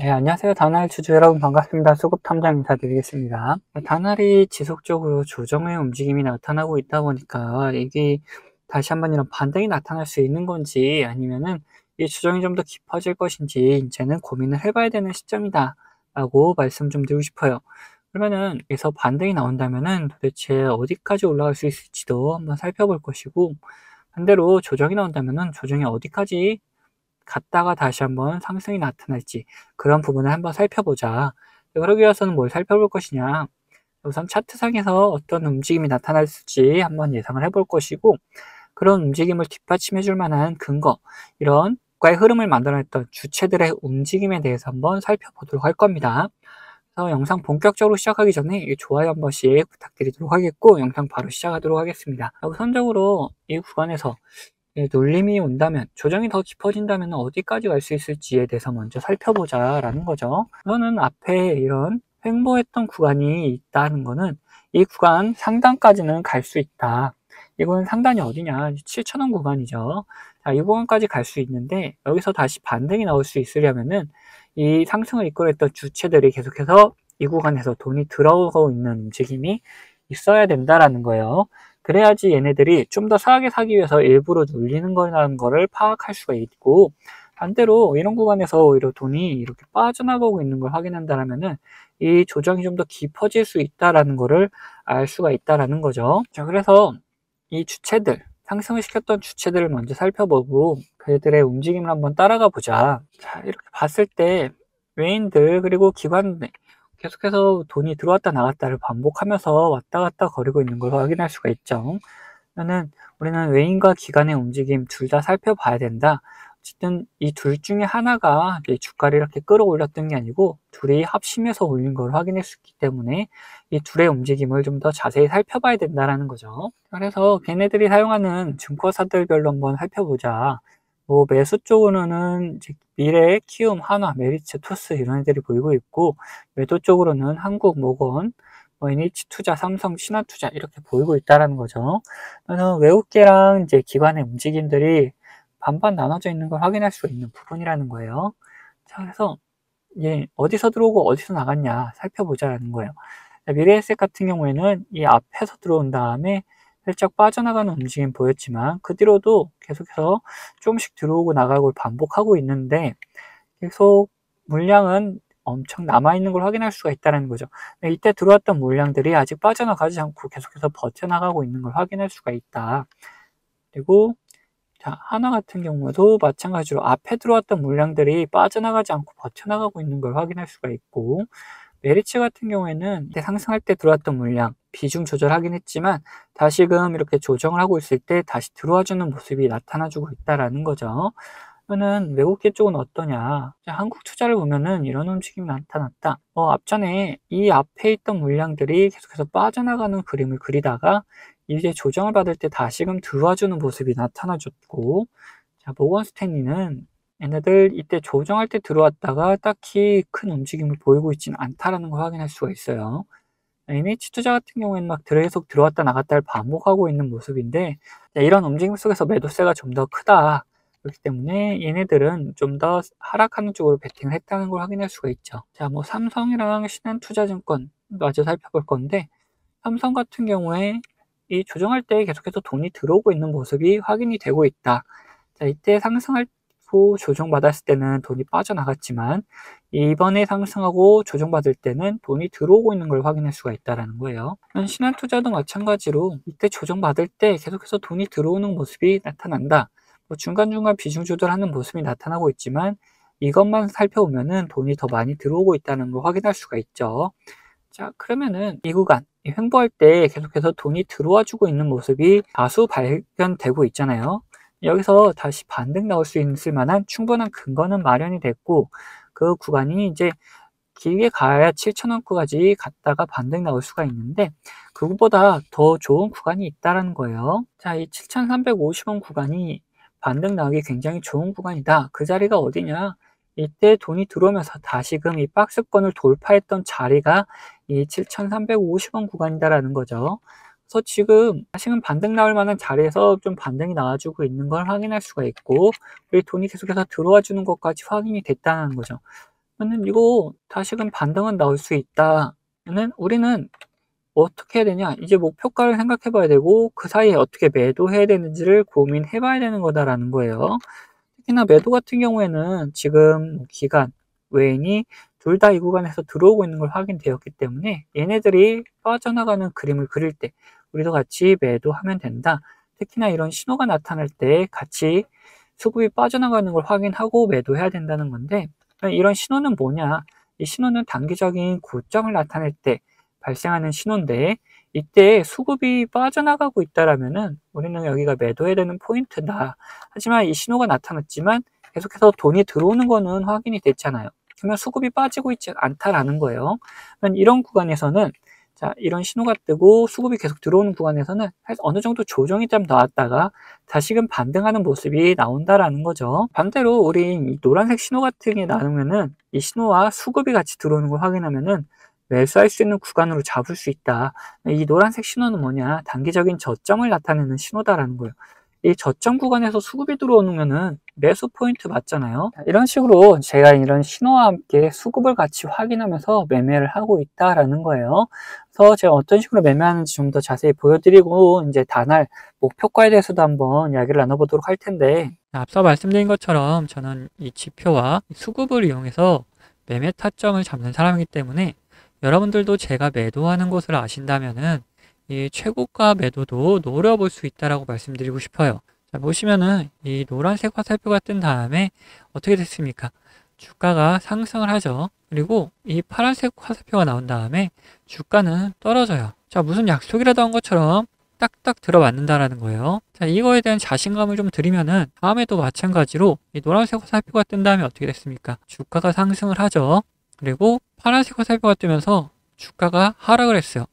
네, 안녕하세요. 다날 주주 여러분 반갑습니다. 수급 탐정 인사드리겠습니다. 다날이 지속적으로 조정의 움직임이 나타나고 있다 보니까 이게 다시 한번 이런 반등이 나타날 수 있는 건지 아니면은 이 조정이 좀 더 깊어질 것인지 이제는 고민을 해봐야 되는 시점이다 라고 말씀 좀 드리고 싶어요. 그러면은 여기서 반등이 나온다면은 도대체 어디까지 올라갈 수 있을지도 한번 살펴볼 것이고, 반대로 조정이 나온다면은 조정이 어디까지 갔다가 다시 한번 상승이 나타날지, 그런 부분을 한번 살펴보자. 그러기 위해서는 뭘 살펴볼 것이냐, 우선 차트상에서 어떤 움직임이 나타날지 한번 예상을 해볼 것이고, 그런 움직임을 뒷받침해 줄 만한 근거, 이런 국가의 흐름을 만들어냈던 주체들의 움직임에 대해서 한번 살펴보도록 할 겁니다. 그래서 영상 본격적으로 시작하기 전에 좋아요 한 번씩 부탁드리도록 하겠고, 영상 바로 시작하도록 하겠습니다. 우선적으로 이 구간에서 눌림이 온다면, 조정이 더 깊어진다면 어디까지 갈 수 있을지에 대해서 먼저 살펴보자라는 거죠. 우선은 앞에 이런 횡보했던 구간이 있다는 거는 이 구간 상단까지는 갈 수 있다. 이건 상단이 어디냐? 7,000원 구간이죠. 자, 이 구간까지 갈 수 있는데, 여기서 다시 반등이 나올 수 있으려면은 이 상승을 이끌었던 주체들이 계속해서 이 구간에서 돈이 들어오고 있는 움직임이 있어야 된다라는 거예요. 그래야지 얘네들이 좀 더 싸게 사기 위해서 일부러 눌리는 거라는 거를 파악할 수가 있고, 반대로 이런 구간에서 오히려 돈이 이렇게 빠져나가고 있는 걸 확인한다면은 이 조정이 좀 더 깊어질 수 있다라는 거를 알 수가 있다라는 거죠. 자, 그래서 이 주체들, 상승을 시켰던 주체들을 먼저 살펴보고 그들의 움직임을 한번 따라가 보자. 자, 이렇게 봤을 때 외인들 그리고 기관 계속해서 돈이 들어왔다 나갔다를 반복하면서 왔다 갔다 거리고 있는 걸 확인할 수가 있죠. 그러면 우리는 외인과 기관의 움직임 둘 다 살펴봐야 된다. 어쨌든 이 둘 중에 하나가 주가를 이렇게 끌어올렸던 게 아니고 둘이 합심해서 올린 걸 확인할 수 있기 때문에 이 둘의 움직임을 좀 더 자세히 살펴봐야 된다라는 거죠. 그래서 걔네들이 사용하는 증권사들별로 한번 살펴보자. 뭐 매수 쪽으로는 이제 미래, 키움, 한화, 메리츠, 토스 이런 애들이 보이고 있고, 매도 쪽으로는 한국, 모건, 뭐 NH투자, 삼성, 신한투자 이렇게 보이고 있다라는 거죠. 그래서 외국계랑 이제 기관의 움직임들이 반반 나눠져 있는 걸 확인할 수 있는 부분이라는 거예요. 자, 그래서 이게 어디서 들어오고 어디서 나갔냐 살펴보자라는 거예요. 미래에셋 같은 경우에는 이 앞에서 들어온 다음에 살짝 빠져나가는 움직임 보였지만 그 뒤로도 계속해서 조금씩 들어오고 나가고 반복하고 있는데 계속 물량은 엄청 남아있는 걸 확인할 수가 있다는 거죠. 이때 들어왔던 물량들이 아직 빠져나가지 않고 계속해서 버텨나가고 있는 걸 확인할 수가 있다. 그리고 자, 하나 같은 경우도 마찬가지로 앞에 들어왔던 물량들이 빠져나가지 않고 버텨나가고 있는 걸 확인할 수가 있고, 메리츠 같은 경우에는 이때 상승할 때 들어왔던 물량 비중 조절하긴 했지만 다시금 이렇게 조정을 하고 있을 때 다시 들어와주는 모습이 나타나주고 있다라는 거죠. 그러면 외국계 쪽은 어떠냐? 한국 투자를 보면은 이런 움직임이 나타났다. 앞전에 이 앞에 있던 물량들이 계속해서 빠져나가는 그림을 그리다가 이제 조정을 받을 때 다시금 들어와주는 모습이 나타나줬고, 자, 모건 스탠리는 얘네들 이때 조정할 때 들어왔다가 딱히 큰 움직임을 보이고 있지는 않다라는 걸 확인할 수가 있어요. NH투자 같은 경우에는 막 계속 들어왔다 나갔다를 반복하고 있는 모습인데, 이런 움직임 속에서 매도세가 좀 더 크다. 그렇기 때문에 얘네들은 좀 더 하락하는 쪽으로 베팅을 했다는 걸 확인할 수가 있죠. 자, 뭐 삼성이랑 신한투자증권 마저 살펴볼 건데, 삼성 같은 경우에 이 조정할 때 계속해서 돈이 들어오고 있는 모습이 확인이 되고 있다. 자, 이때 상승할 후 조정받았을 때는 돈이 빠져나갔지만 이번에 상승하고 조정받을 때는 돈이 들어오고 있는 걸 확인할 수가 있다는 거예요. 신한투자도 마찬가지로 이때 조정받을 때 계속해서 돈이 들어오는 모습이 나타난다. 뭐 중간중간 비중 조절하는 모습이 나타나고 있지만 이것만 살펴보면은 돈이 더 많이 들어오고 있다는 걸 확인할 수가 있죠. 자, 그러면은 이 구간, 횡보할 때 계속해서 돈이 들어와 주고 있는 모습이 다수 발견되고 있잖아요. 여기서 다시 반등 나올 수 있을 만한 충분한 근거는 마련이 됐고, 그 구간이 이제 길게 가야 7,000원까지 갔다가 반등 나올 수가 있는데, 그것보다 더 좋은 구간이 있다는 거예요. 자, 이 7,350원 구간이 반등 나오기 굉장히 좋은 구간이다. 그 자리가 어디냐? 이때 돈이 들어오면서 다시금 이 박스권을 돌파했던 자리가 이 7,350원 구간이다라는 거죠. 그래서 지금 다시금 반등 나올 만한 자리에서 좀 반등이 나와주고 있는 걸 확인할 수가 있고, 그리고 돈이 계속해서 들어와 주는 것까지 확인이 됐다는 거죠. 그러면 이거 다시금 반등은 나올 수 있다. 는 우리는 어떻게 해야 되냐? 이제 목표가를 생각해 봐야 되고 그 사이에 어떻게 매도해야 되는지를 고민해 봐야 되는 거다라는 거예요. 특히나 매도 같은 경우에는 지금 기관, 외인이 둘 다 이 구간에서 들어오고 있는 걸 확인되었기 때문에 얘네들이 빠져나가는 그림을 그릴 때 우리도 같이 매도하면 된다. 특히나 이런 신호가 나타날 때 같이 수급이 빠져나가는 걸 확인하고 매도해야 된다는 건데, 이런 신호는 뭐냐? 이 신호는 단기적인 고점을 나타낼 때 발생하는 신호인데, 이때 수급이 빠져나가고 있다라면은 우리는 여기가 매도해야 되는 포인트다. 하지만 이 신호가 나타났지만 계속해서 돈이 들어오는 거는 확인이 됐잖아요. 그러면 수급이 빠지고 있지 않다라는 거예요. 그러면 이런 구간에서는, 자, 이런 신호가 뜨고 수급이 계속 들어오는 구간에서는 어느 정도 조정이 좀 나왔다가 다시금 반등하는 모습이 나온다라는 거죠. 반대로 우리 이 노란색 신호 같은 게 나오면은 이 신호와 수급이 같이 들어오는 걸 확인하면은 매수할 수 있는 구간으로 잡을 수 있다. 이 노란색 신호는 뭐냐? 단기적인 저점을 나타내는 신호다라는 거예요. 이 저점 구간에서 수급이 들어오면은 매수 포인트 맞잖아요. 이런 식으로 제가 이런 신호와 함께 수급을 같이 확인하면서 매매를 하고 있다라는 거예요. 그래서 제가 어떤 식으로 매매하는지 좀 더 자세히 보여드리고 이제 다날 목표가에 대해서도 한번 이야기를 나눠보도록 할 텐데, 앞서 말씀드린 것처럼 저는 이 지표와 수급을 이용해서 매매 타점을 잡는 사람이기 때문에 여러분들도 제가 매도하는 것을 아신다면은 이 최고가 매도도 노려볼 수 있다라고 말씀드리고 싶어요. 자, 보시면은 이 노란색 화살표가 뜬 다음에 어떻게 됐습니까? 주가가 상승을 하죠. 그리고 이 파란색 화살표가 나온 다음에 주가는 떨어져요. 자, 무슨 약속이라도 한 것처럼 딱딱 들어맞는다라는 거예요. 자, 이거에 대한 자신감을 좀 드리면은 다음에도 마찬가지로 이 노란색 화살표가 뜬 다음에 어떻게 됐습니까? 주가가 상승을 하죠. 그리고 파란색 화살표가 뜨면서 주가가 하락을 했어요.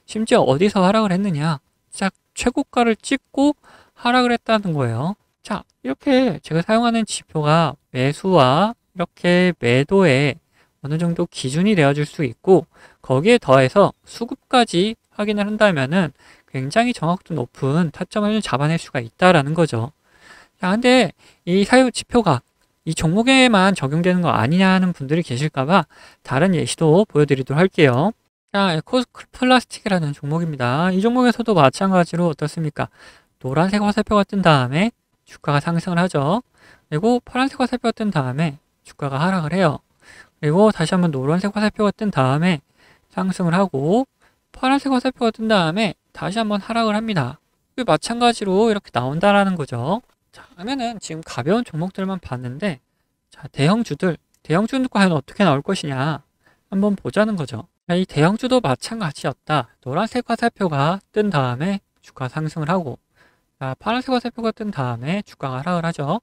심지어 어디서 하락을 했느냐? 딱 최고가를 찍고 하락을 했다는 거예요. 자, 이렇게 제가 사용하는 지표가 매수와 이렇게 매도에 어느 정도 기준이 되어줄 수 있고, 거기에 더해서 수급까지 확인을 한다면은 굉장히 정확도 높은 타점을 잡아낼 수가 있다라는 거죠. 자, 근데 이 사유 지표가 이 종목에만 적용되는 거 아니냐는 분들이 계실까봐 다른 예시도 보여드리도록 할게요. 자, 에코플라스틱이라는 종목입니다. 이 종목에서도 마찬가지로 어떻습니까? 노란색 화살표가 뜬 다음에 주가가 상승을 하죠. 그리고 파란색 화살표가 뜬 다음에 주가가 하락을 해요. 그리고 다시 한번 노란색 화살표가 뜬 다음에 상승을 하고, 파란색 화살표가 뜬 다음에 다시 한번 하락을 합니다. 마찬가지로 이렇게 나온다라는 거죠. 자, 그러면은 지금 가벼운 종목들만 봤는데, 자, 대형주는 과연 어떻게 나올 것이냐 한번 보자는 거죠. 자, 이 대형주도 마찬가지였다. 노란색 화살표가 뜬 다음에 주가 상승을 하고, 자, 파란색 화살표가 뜬 다음에 주가가 하락을 하죠.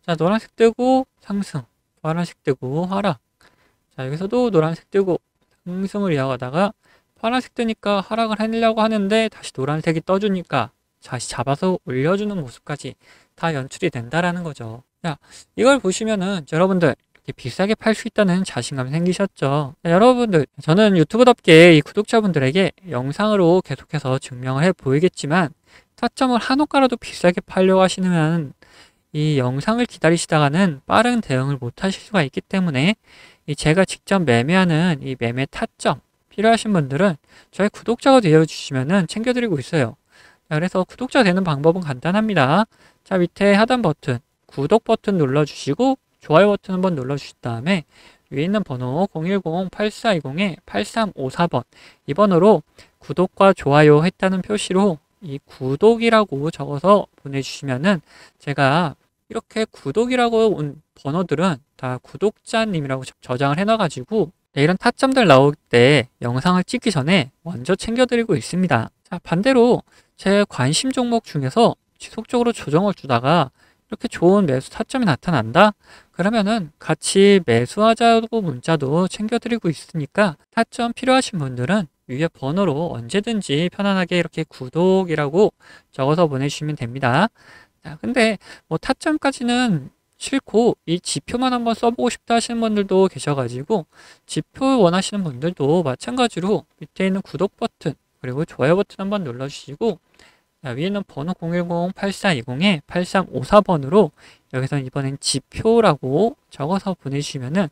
자, 노란색 뜨고 상승, 파란색 뜨고 하락. 자, 여기서도 노란색 뜨고 상승을 이어가다가 파란색 뜨니까 하락을 하려고 하는데 다시 노란색이 떠주니까 다시 잡아서 올려주는 모습까지 다 연출이 된다라는 거죠. 자, 이걸 보시면은 여러분들 비싸게 팔 수 있다는 자신감이 생기셨죠. 자, 여러분들, 저는 유튜브답게 이 구독자분들에게 영상으로 계속해서 증명을 해 보이겠지만, 타점을 한호가라도 비싸게 팔려고 하시면 이 영상을 기다리시다가는 빠른 대응을 못 하실 수가 있기 때문에, 이 제가 직접 매매하는 이 매매 타점 필요하신 분들은 저희 구독자가 되어주시면은 챙겨드리고 있어요. 자, 그래서 구독자 되는 방법은 간단합니다. 자, 밑에 하단 버튼, 구독 버튼 눌러주시고 좋아요 버튼 한번 눌러주신 다음에 위에 있는 번호 010-8420-8354번 이 번호로 구독과 좋아요 했다는 표시로 이 구독이라고 적어서 보내주시면은 제가 이렇게 구독이라고 온 번호들은 다 구독자님이라고 저장을 해놔가지고 이런 타점들 나올 때 영상을 찍기 전에 먼저 챙겨드리고 있습니다. 자, 반대로 제 관심 종목 중에서 지속적으로 조정을 주다가 이렇게 좋은 매수 타점이 나타난다? 그러면은 같이 매수하자고 문자도 챙겨드리고 있으니까 타점 필요하신 분들은 위에 번호로 언제든지 편안하게 이렇게 구독이라고 적어서 보내주시면 됩니다. 자, 근데 뭐 타점까지는 싫고 이 지표만 한번 써보고 싶다 하시는 분들도 계셔가지고 지표 원하시는 분들도 마찬가지로 밑에 있는 구독 버튼 그리고 좋아요 버튼 한번 눌러주시고, 자, 위에 있는 번호 010-8420-8354번으로 여기서 이번엔 지표라고 적어서 보내주시면은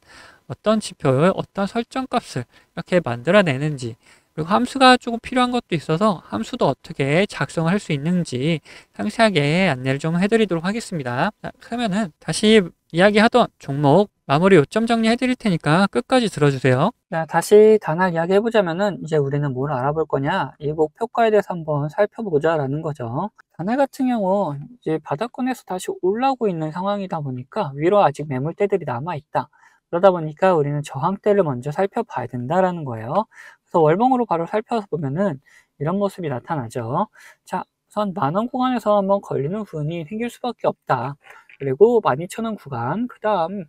어떤 지표를 어떤 설정값을 이렇게 만들어내는지, 그리고 함수가 조금 필요한 것도 있어서 함수도 어떻게 작성을 할 수 있는지 상세하게 안내를 좀 해드리도록 하겠습니다. 자, 그러면은 다시 이야기하던 종목 마무리 요점 정리해 드릴 테니까 끝까지 들어주세요. 자, 다시 단할 이야기 해보자면은 이제 우리는 뭘 알아볼 거냐, 이 목표가에 대해서 한번 살펴보자라는 거죠. 단할 같은 경우 이제 바닥권에서 다시 올라오고 있는 상황이다 보니까 위로 아직 매물대들이 남아 있다. 그러다 보니까 우리는 저항대를 먼저 살펴봐야 된다라는 거예요. 그래서 월봉으로 바로 살펴보면은 이런 모습이 나타나죠. 자, 우선 만원 구간에서 한번 걸리는 부분이 생길 수밖에 없다. 그리고 12,000원 구간, 그 다음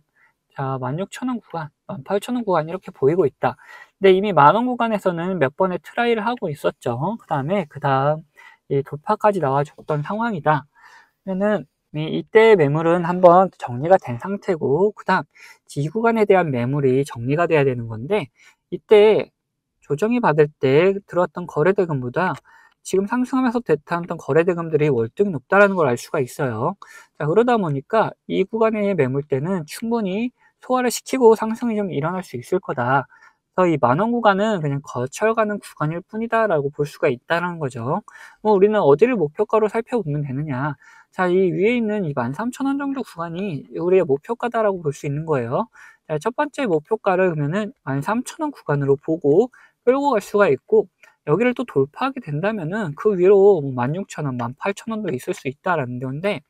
자 16,000원 구간, 18,000원 구간 이렇게 보이고 있다. 근데 이미 만원 구간에서는 몇 번의 트라이를 하고 있었죠. 그 다음 이 돌파까지 나와줬던 상황이다. 그러면은 이때 매물은 한번 정리가 된 상태고, 그 다음 이 구간에 대한 매물이 정리가 돼야 되는 건데, 이때 조정이 받을 때 들어왔던 거래대금보다 지금 상승하면서 대타했던 거래대금들이 월등히 높다라는 걸 알 수가 있어요. 자, 그러다 보니까 이 구간의 매물대는 충분히 소화를 시키고 상승이 좀 일어날 수 있을 거다. 그래서 이 만원 구간은 그냥 거쳐가는 구간일 뿐이다라고 볼 수가 있다는 거죠. 뭐 우리는 어디를 목표가로 살펴보면 되느냐? 자, 이 위에 있는 이 13,000원 정도 구간이 우리의 목표가다라고 볼 수 있는 거예요. 자, 첫 번째 목표가를 그러면은 13,000원 구간으로 보고 끌고 갈 수가 있고, 여기를 또 돌파하게 된다면은 그 위로 16,000원, 18,000원도 있을 수 있다라는 건데,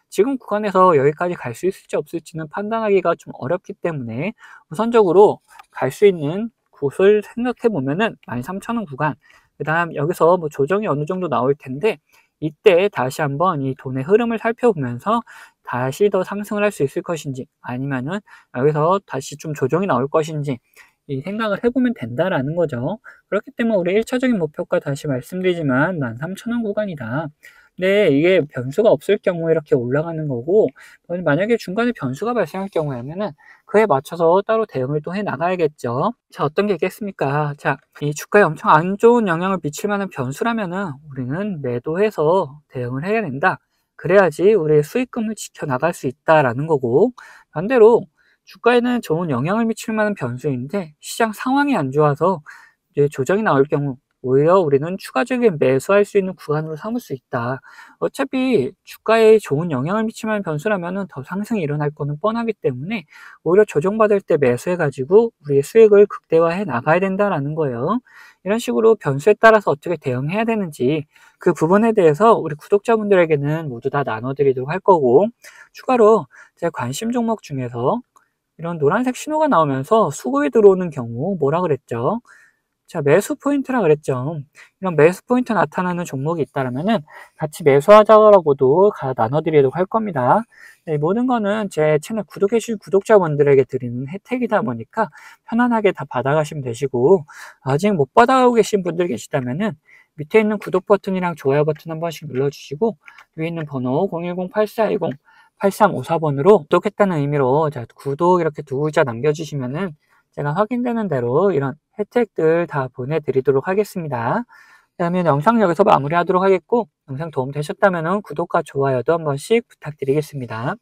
지금 구간에서 여기까지 갈 수 있을지 없을지는 판단하기가 좀 어렵기 때문에 우선적으로 갈 수 있는 곳을 생각해 보면은 13,000원 구간, 그 다음 여기서 뭐 조정이 어느 정도 나올 텐데, 이때 다시 한번 이 돈의 흐름을 살펴보면서 다시 더 상승을 할 수 있을 것인지, 아니면은 여기서 다시 좀 조정이 나올 것인지 이 생각을 해보면 된다라는 거죠. 그렇기 때문에 우리 1차적인 목표가 다시 말씀드리지만 13,000원 구간이다. 네, 이게 변수가 없을 경우에 이렇게 올라가는 거고, 만약에 중간에 변수가 발생할 경우에는 그에 맞춰서 따로 대응을 또 해 나가야겠죠. 자, 어떤 게 있겠습니까? 자, 이 주가에 엄청 안 좋은 영향을 미칠 만한 변수라면은 우리는 매도해서 대응을 해야 된다. 그래야지 우리의 수익금을 지켜나갈 수 있다라는 거고, 반대로 주가에는 좋은 영향을 미칠 만한 변수인데 시장 상황이 안 좋아서 이제 조정이 나올 경우 오히려 우리는 추가적인 매수할 수 있는 구간으로 삼을 수 있다. 어차피 주가에 좋은 영향을 미칠 만한 변수라면 더 상승이 일어날 거는 뻔하기 때문에 오히려 조정받을 때 매수해가지고 우리의 수익을 극대화해 나가야 된다라는 거예요. 이런 식으로 변수에 따라서 어떻게 대응해야 되는지 그 부분에 대해서 우리 구독자분들에게는 모두 다 나눠드리도록 할 거고, 추가로 제 관심 종목 중에서 이런 노란색 신호가 나오면서 수급이 들어오는 경우 뭐라 그랬죠? 자, 매수 포인트라 그랬죠. 이런 매수 포인트 나타나는 종목이 있다면은 같이 매수하자라고도 나눠드리도록 할 겁니다. 네, 모든 거는 제 채널 구독해 주신 구독자분들에게 드리는 혜택이다 보니까 편안하게 다 받아가시면 되시고, 아직 못 받아가고 계신 분들 계시다면은 밑에 있는 구독 버튼이랑 좋아요 버튼 한 번씩 눌러주시고, 위에 있는 번호 010-8420-8354번으로 구독했다는 의미로 자, 구독 이렇게 두 글자 남겨주시면은 제가 확인되는 대로 이런 혜택들 다 보내드리도록 하겠습니다. 그러면 영상 여기서 마무리하도록 하겠고, 영상 도움 되셨다면 구독과 좋아요도 한 번씩 부탁드리겠습니다.